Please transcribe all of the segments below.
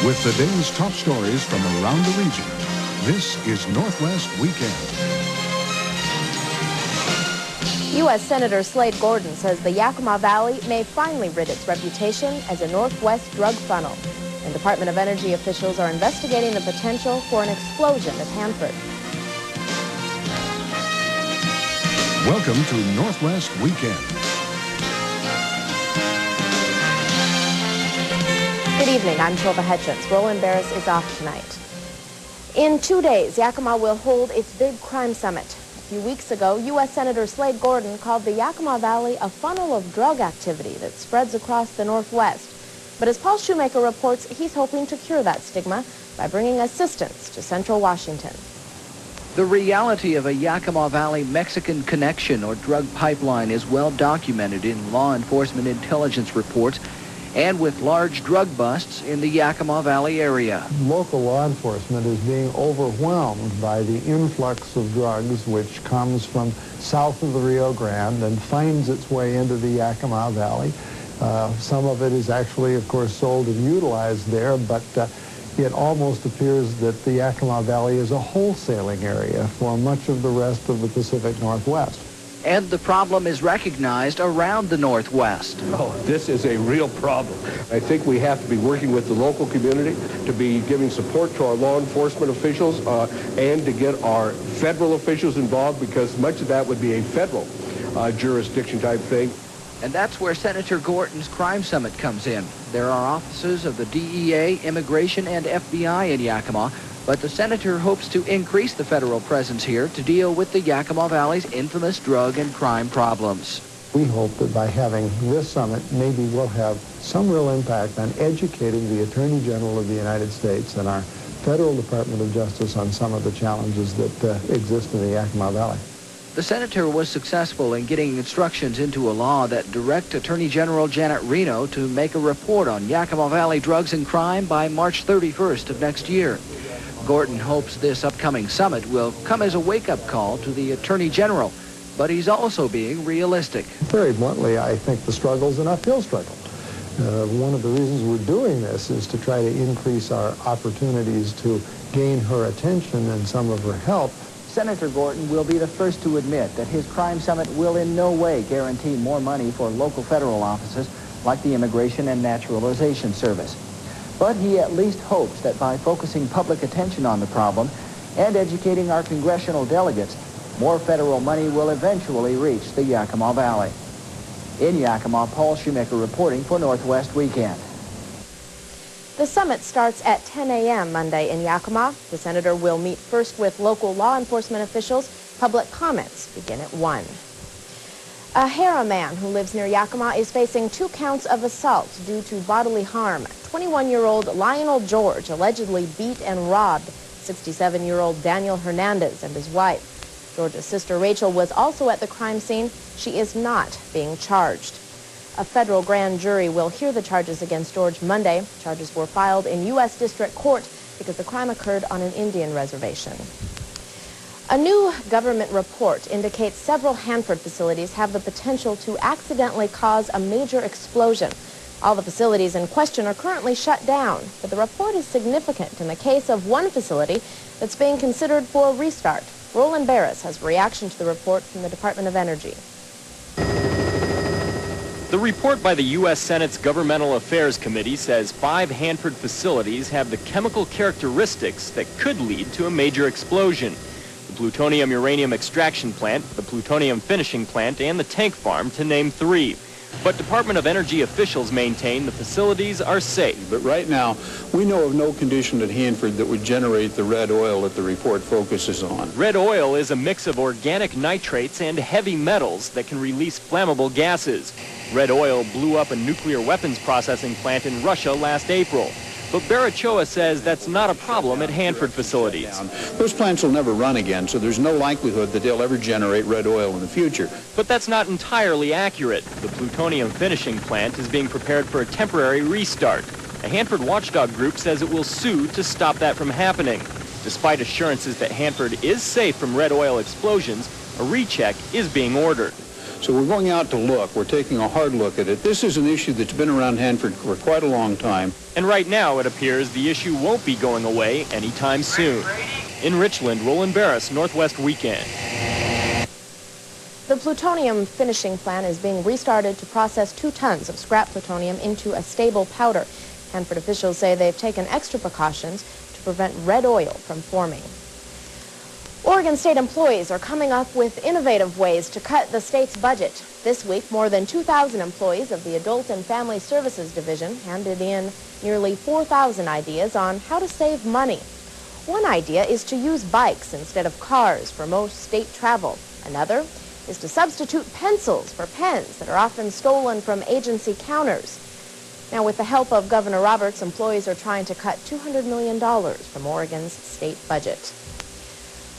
With the day's top stories from around the region, this is Northwest Weekend. U.S. Senator Slade Gordon says the Yakima Valley may finally rid its reputation as a Northwest drug funnel. And Department of Energy officials are investigating the potential for an explosion at Hanford. Welcome to Northwest Weekend. Good evening, I'm Shilpa Hutchins. Roland Barris is off tonight. In 2 days, Yakima will hold its big crime summit. A few weeks ago, U.S. Senator Slade Gordon called the Yakima Valley a funnel of drug activity that spreads across the Northwest. But as Paul Shoemaker reports, he's hoping to cure that stigma by bringing assistance to Central Washington. The reality of a Yakima Valley Mexican connection or drug pipeline is well documented in law enforcement intelligence reports and with large drug busts in the Yakima Valley area. Local law enforcement is being overwhelmed by the influx of drugs which comes from south of the Rio Grande and finds its way into the Yakima Valley. Some of it is actually, of course, sold and utilized there, but it almost appears that the Yakima Valley is a wholesaling area for much of the rest of the Pacific Northwest. And the problem is recognized around the Northwest. Oh, this is a real problem. I think we have to be working with the local community to be giving support to our law enforcement officials and to get our federal officials involved, because much of that would be a federal jurisdiction type thing. And that's where Senator Gordon's Crime Summit comes in. There are offices of the DEA, Immigration, and FBI in Yakima, but the senator hopes to increase the federal presence here to deal with the Yakima Valley's infamous drug and crime problems. We hope that by having this summit, maybe we'll have some real impact on educating the Attorney General of the United States and our Federal Department of Justice on some of the challenges that exist in the Yakima Valley. The senator was successful in getting instructions into a law that direct Attorney General Janet Reno to make a report on Yakima Valley drugs and crime by March 31st of next year. Gordon hopes this upcoming summit will come as a wake-up call to the Attorney General, but he's also being realistic. Very bluntly, I think the struggle is an uphill struggle. One of the reasons we're doing this is to try to increase our opportunities to gain her attention and some of her help. Senator Gordon will be the first to admit that his crime summit will in no way guarantee more money for local federal offices like the Immigration and Naturalization Service. But he at least hopes that by focusing public attention on the problem and educating our congressional delegates, more federal money will eventually reach the Yakima Valley. In Yakima, Paul Shoemaker reporting for Northwest Weekend. The summit starts at 10 a.m. Monday in Yakima. The senator will meet first with local law enforcement officials. Public comments begin at 1. A Harrah man who lives near Yakima is facing 2 counts of assault due to bodily harm. 21-year-old Lionel George allegedly beat and robbed 67-year-old Daniel Hernandez and his wife. George's sister Rachel was also at the crime scene. She is not being charged. A federal grand jury will hear the charges against George Monday. Charges were filed in U.S. District Court because the crime occurred on an Indian reservation. A new government report indicates several Hanford facilities have the potential to accidentally cause a major explosion. All the facilities in question are currently shut down, but the report is significant in the case of one facility that's being considered for a restart. Roland Barris has a reaction to the report from the Department of Energy. The report by the U.S. Senate's Governmental Affairs Committee says 5 Hanford facilities have the chemical characteristics that could lead to a major explosion. The plutonium-uranium extraction plant, the plutonium finishing plant, and the tank farm, to name 3. But Department of Energy officials maintain the facilities are safe. But right now, we know of no condition at Hanford that would generate the red oil that the report focuses on. Red oil is a mix of organic nitrates and heavy metals that can release flammable gases. Red oil blew up a nuclear weapons processing plant in Russia last April. But Barachoa says that's not a problem at Hanford facilities. Those plants will never run again, so there's no likelihood that they'll ever generate red oil in the future. But that's not entirely accurate. The plutonium finishing plant is being prepared for a temporary restart. A Hanford watchdog group says it will sue to stop that from happening. Despite assurances that Hanford is safe from red oil explosions, a recheck is being ordered. So we're going out to look. We're taking a hard look at it. This is an issue that's been around Hanford for quite a long time. And right now, it appears the issue won't be going away anytime soon. In Richland, Roland Barris, Northwest Weekend. The plutonium finishing plant is being restarted to process 2 tons of scrap plutonium into a stable powder. Hanford officials say they've taken extra precautions to prevent red oil from forming. Oregon State employees are coming up with innovative ways to cut the state's budget. This week, more than 2,000 employees of the Adult and Family Services Division handed in nearly 4,000 ideas on how to save money. One idea is to use bikes instead of cars for most state travel. Another is to substitute pencils for pens that are often stolen from agency counters. Now, with the help of Governor Roberts, employees are trying to cut $200 million from Oregon's state budget.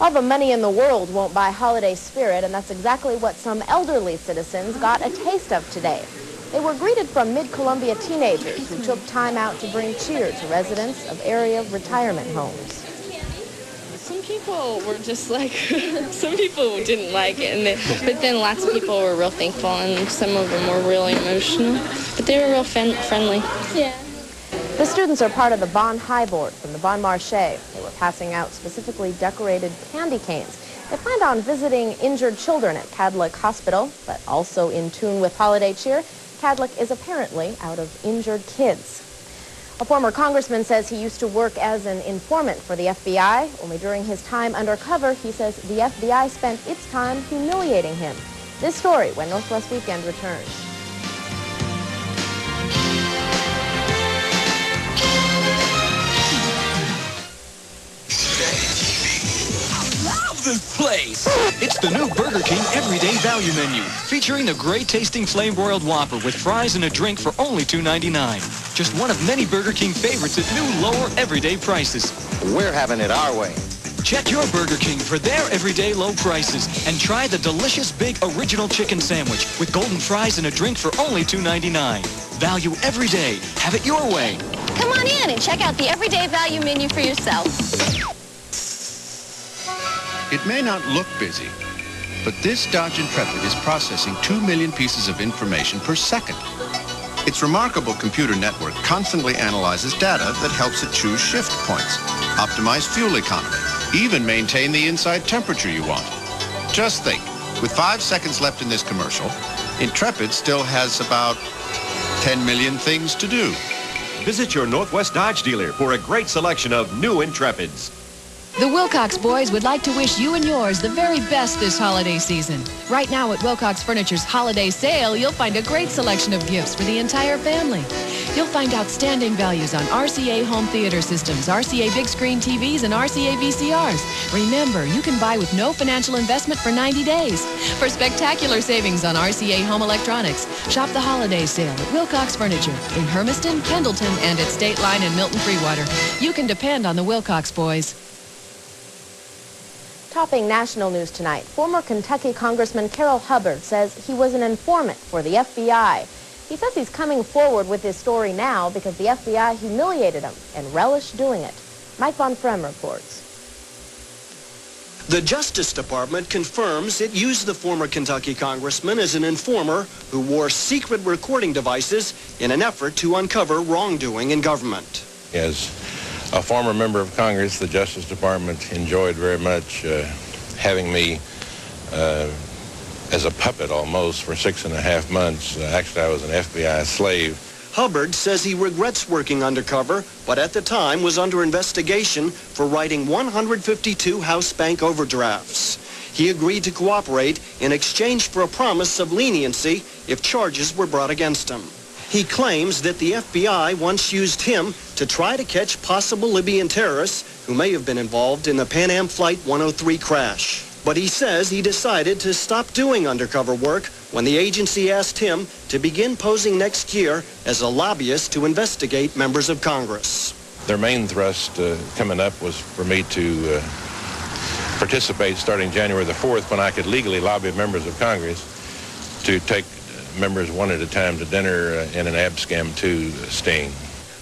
All the money in the world won't buy holiday spirit, and that's exactly what some elderly citizens got a taste of today. They were greeted from mid-Columbia teenagers who took time out to bring cheer to residents of area retirement homes. Some people were just like, some people didn't like it, but then lots of people were real thankful, and some of them were really emotional. But they were real friendly. Yeah. The students are part of the Bon High Board from the Bon Marché. They were passing out specifically decorated candy canes. They planned on visiting injured children at Cadlick Hospital, but also in tune with holiday cheer, Cadlick is apparently out of injured kids. A former congressman says he used to work as an informant for the FBI. Only during his time undercover, he says the FBI spent its time humiliating him. This story when Northwest Weekend returns. This place. It's the new Burger King Everyday Value Menu, featuring the great-tasting flame-broiled Whopper with fries and a drink for only $2.99. Just one of many Burger King favorites at new, lower, everyday prices. We're having it our way. Check your Burger King for their everyday low prices and try the delicious Big Original Chicken Sandwich with golden fries and a drink for only $2.99. Value every day. Have it your way. Come on in and check out the Everyday Value Menu for yourself. It may not look busy, but this Dodge Intrepid is processing 2 million pieces of information per second. Its remarkable computer network constantly analyzes data that helps it choose shift points, optimize fuel economy, even maintain the inside temperature you want. Just think, with 5 seconds left in this commercial, Intrepid still has about 10 million things to do. Visit your Northwest Dodge dealer for a great selection of new Intrepids. The Wilcox boys would like to wish you and yours the very best this holiday season. Right now at Wilcox Furniture's holiday sale, you'll find a great selection of gifts for the entire family. You'll find outstanding values on RCA home theater systems, RCA big screen TVs, and RCA VCRs. Remember, you can buy with no financial investment for 90 days. For spectacular savings on RCA home electronics, shop the holiday sale at Wilcox Furniture in Hermiston, Pendleton, and at State Line and Milton Freewater. You can depend on the Wilcox boys. Topping national news tonight, former Kentucky Congressman Carol Hubbard says he was an informant for the FBI. He says he's coming forward with his story now because the FBI humiliated him and relished doing it. Mike Von Frem reports. The Justice Department confirms it used the former Kentucky congressman as an informer who wore secret recording devices in an effort to uncover wrongdoing in government. As a former member of Congress, the Justice Department enjoyed very much having me as a puppet almost for 6.5 months. Actually, I was an FBI slave. Hubbard says he regrets working undercover, but at the time was under investigation for writing 152 House bank overdrafts. He agreed to cooperate in exchange for a promise of leniency if charges were brought against him. He claims that the FBI once used him to try to catch possible Libyan terrorists who may have been involved in the Pan Am Flight 103 crash. But he says he decided to stop doing undercover work when the agency asked him to begin posing next year as a lobbyist to investigate members of Congress. Their main thrust coming up was for me to participate starting January the 4th when I could legally lobby members of Congress to take members one at a time to dinner in an Abscam 2 sting.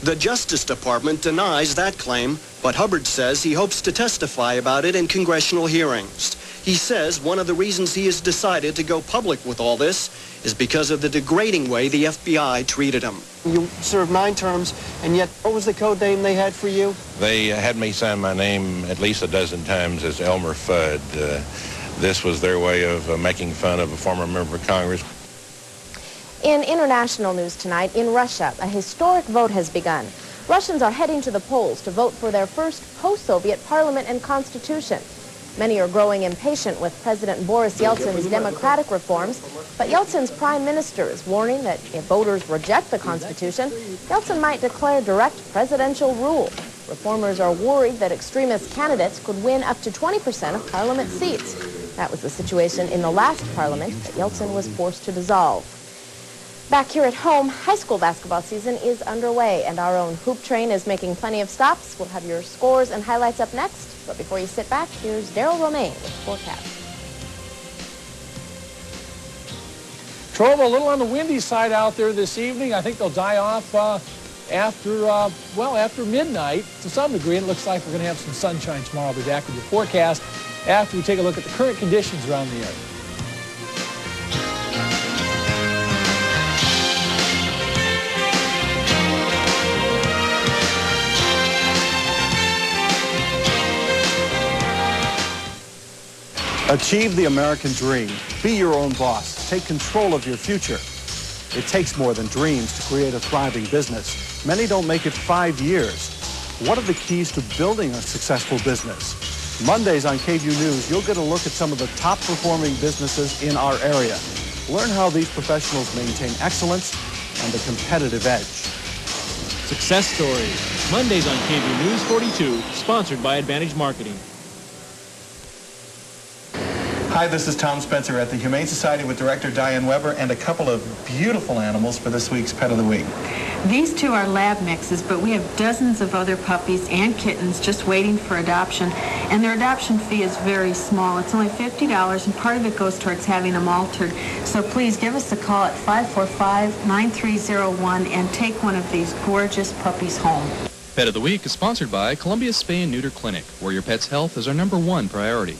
The Justice Department denies that claim, but Hubbard says he hopes to testify about it in congressional hearings. He says one of the reasons he has decided to go public with all this is because of the degrading way the FBI treated him. You served 9 terms, and yet what was the code name they had for you? They had me sign my name at least a dozen times as Elmer Fudd. This was their way of making fun of a former member of Congress. In international news tonight, in Russia, a historic vote has begun. Russians are heading to the polls to vote for their first post-Soviet parliament and constitution. Many are growing impatient with President Boris Yeltsin's democratic reforms, but Yeltsin's prime minister is warning that if voters reject the constitution, Yeltsin might declare direct presidential rule. Reformers are worried that extremist candidates could win up to 20% of parliament seats. That was the situation in the last parliament that Yeltsin was forced to dissolve. Back here at home, high school basketball season is underway, and our own hoop train is making plenty of stops. We'll have your scores and highlights up next. But before you sit back, here's Daryl Romaine with the forecast. Trove, a little on the windy side out there this evening. I think they'll die off after midnight to some degree. And it looks like we're going to have some sunshine tomorrow. I'll be back with your forecast after we take a look at the current conditions around the area. Achieve the American dream. Be your own boss. Take control of your future. It takes more than dreams to create a thriving business. Many don't make it 5 years. What are the keys to building a successful business? Mondays on KVEW News, you'll get a look at some of the top performing businesses in our area. Learn how these professionals maintain excellence and a competitive edge. Success Stories, Mondays on KVEW News 42, sponsored by Advantage Marketing. Hi, this is Tom Spencer at the Humane Society with Director Diane Weber and a couple of beautiful animals for this week's Pet of the Week. These 2 are lab mixes, but we have dozens of other puppies and kittens just waiting for adoption, and their adoption fee is very small. It's only $50, and part of it goes towards having them altered. So please give us a call at 545-9301 and take one of these gorgeous puppies home. Pet of the Week is sponsored by Columbia Spay and Neuter Clinic, where your pet's health is our #1 priority.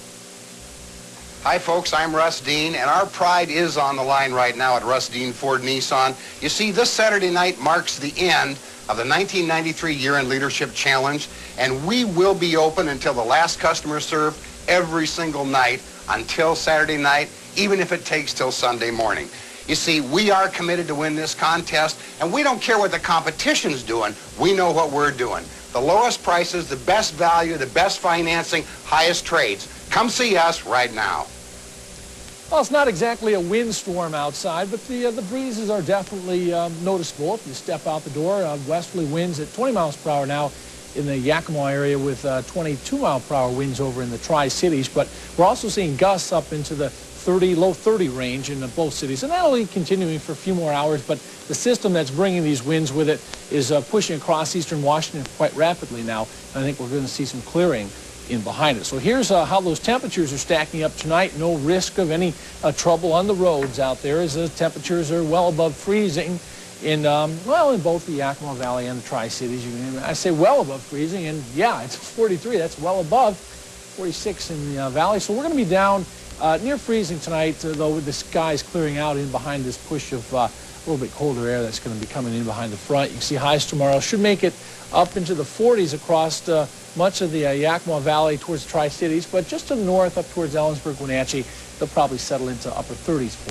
Hi folks, I'm Russ Dean, and our pride is on the line right now at Russ Dean Ford Nissan. You see, this Saturday night marks the end of the 1993 Year in Leadership Challenge, and we will be open until the last customer served every single night until Saturday night, even if it takes till Sunday morning. You see, we are committed to win this contest, and we don't care what the competition's doing. We know what we're doing. The lowest prices, the best value, the best financing, highest trades. Come see us right now. Well, it's not exactly a windstorm outside, but the breezes are definitely noticeable. If you step out the door, westerly winds at 20 miles per hour now in the Yakima area with 22 mile per hour winds over in the Tri-Cities. But we're also seeing gusts up into the low 30 range in both cities. And that'll be continuing for a few more hours. But the system that's bringing these winds with it is pushing across eastern Washington quite rapidly now. And I think we're going to see some clearing in behind it. So here's how those temperatures are stacking up tonight. No risk of any trouble on the roads out there as the temperatures are well above freezing in both the Yakima Valley and the Tri-Cities. I say well above freezing, and yeah, it's 43. That's well above 46 in the valley. So we're going to be down near freezing tonight, though with the skies clearing out in behind this push of a little bit colder air that's going to be coming in behind the front. You can see highs tomorrow should make it up into the 40s across much of the Yakima Valley towards the Tri-Cities, but just to the north up towards Ellensburg, Wenatchee, they'll probably settle into upper 30s for